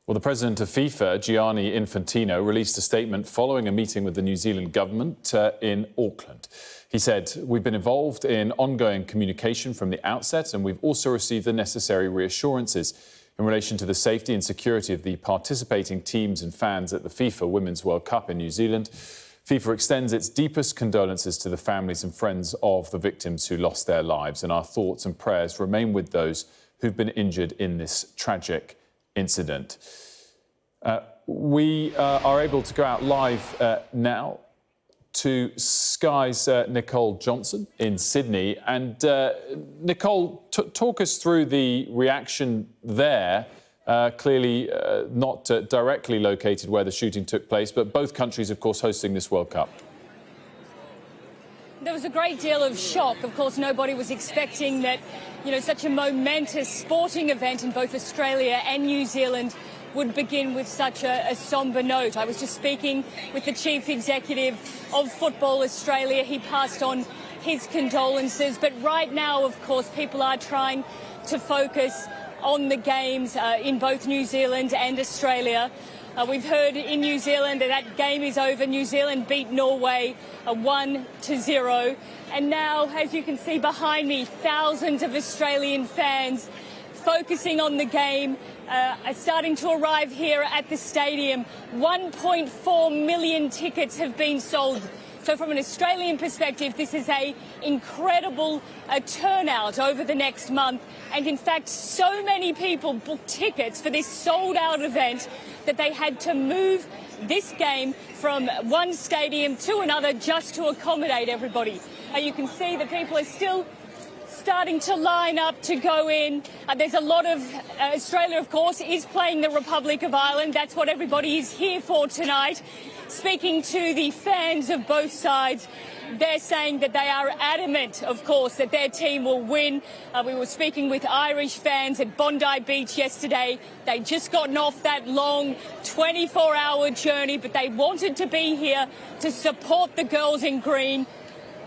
Well, the president of FIFA, Gianni Infantino, released a statement following a meeting with the New Zealand government in Auckland. He said, "We've been involved in ongoing communication from the outset, and we've also received the necessary reassurances in relation to the safety and security of the participating teams and fans at the FIFA Women's World Cup in New Zealand. FIFA extends its deepest condolences to the families and friends of the victims who lost their lives, and our thoughts and prayers remain with those who've been injured in this tragic incident." We are able to go out live now to Sky's Nicole Johnston in Sydney. And Nicole, talk us through the reaction there. Clearly not directly located where the shooting took place, but both countries, of course, hosting this World Cup. There was a great deal of shock. Of course, nobody was expecting that, such a momentous sporting event in both Australia and New Zealand would begin with such a sombre note. I was just speaking with the chief executive of Football Australia. He passed on his condolences. But right now, of course, people are trying to focus on the games in both New Zealand and Australia. We've heard in New Zealand that game is over. New Zealand beat Norway 1-0. And now, as you can see behind me, thousands of Australian fans focusing on the game are starting to arrive here at the stadium. 1.4 million tickets have been sold. So from an Australian perspective, this is an incredible turnout over the next month. And in fact, so many people booked tickets for this sold-out event that they had to move this game from one stadium to another just to accommodate everybody. You can see that people are still starting to line up to go in. There's a lot of Australia, of course, is playing the Republic of Ireland. That's what everybody is here for tonight. Speaking to the fans of both sides, they're saying that they are adamant, of course, that their team will win. We were speaking with Irish fans at Bondi Beach yesterday. They'd just gotten off that long 24-hour journey, but they wanted to be here to support the girls in green.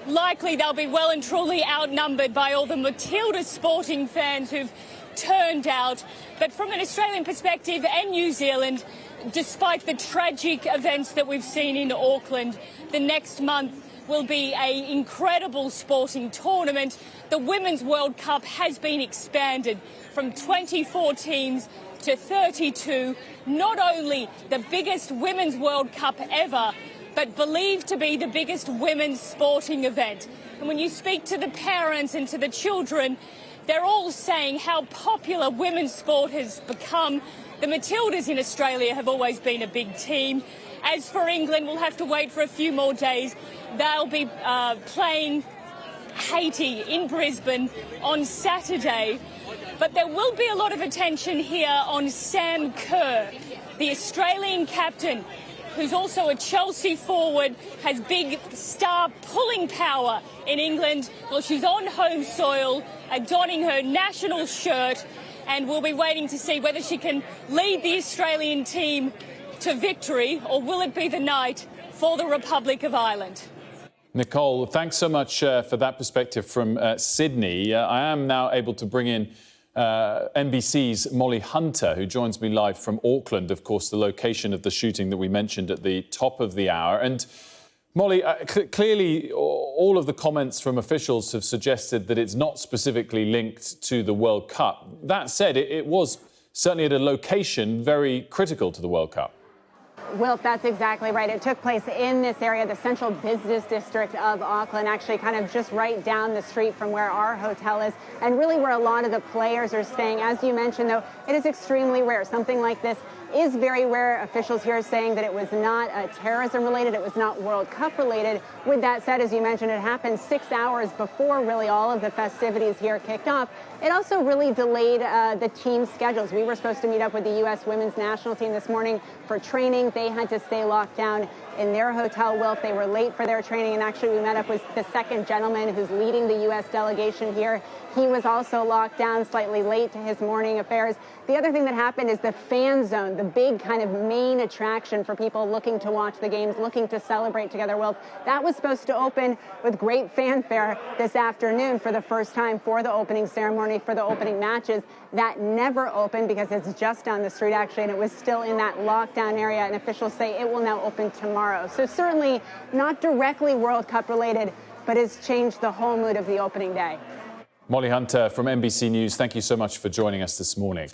Likely they'll be well and truly outnumbered by all the Matilda sporting fans who've turned out. But from an Australian perspective and New Zealand, despite the tragic events that we've seen in Auckland, the next month will be an incredible sporting tournament. The Women's World Cup has been expanded from 24 teams to 32. Not only the biggest Women's World Cup ever, but believed to be the biggest women's sporting event. And when you speak to the parents and to the children, they're all saying how popular women's sport has become. The Matildas in Australia have always been a big team. As for England, we'll have to wait for a few more days. They'll be playing Haiti in Brisbane on Saturday. But there will be a lot of attention here on Sam Kerr, the Australian captain, who's also a Chelsea forward, has big star pulling power in England. Well, she's on home soil, donning her national shirt, and we'll be waiting to see whether she can lead the Australian team to victory, or will it be the night for the Republic of Ireland? Nicole, thanks so much for that perspective from Sydney. I am now able to bring in NBC's Molly Hunter, who joins me live from Auckland, of course, the location of the shooting that we mentioned at the top of the hour. And Molly, clearly all of the comments from officials have suggested that it's not specifically linked to the World Cup. That said, it was certainly at a location very critical to the World Cup. Wilf, that's exactly right. It took place in this area, the central business district of Auckland, actually kind of just right down the street from where our hotel is, and really where a lot of the players are staying. As you mentioned, though, it is extremely rare. Something like this is very rare. Officials here are saying that it was not terrorism related, it was not World Cup related. With that said, as you mentioned, it happened 6 hours before really all of the festivities here kicked off. It also really delayed the team schedules. We were supposed to meet up with the U.S. women's national team this morning for training. They they had to stay locked down in their hotel. Wilf, they were late for their training, and actually we met up with the second gentleman who's leading the U.S. delegation here. He was also locked down, slightly late to his morning affairs. The other thing that happened is the fan zone, the big kind of main attraction for people looking to watch the games, looking to celebrate together. Wilf, that was supposed to open with great fanfare this afternoon for the first time for the opening ceremony, for the opening matches. That never opened because it's just down the street, actually, and it was still in that lockdown area, and officials say it will now open tomorrow. So certainly not directly World Cup related, but it's changed the whole mood of the opening day. Molly Hunter from NBC News, thank you so much for joining us this morning.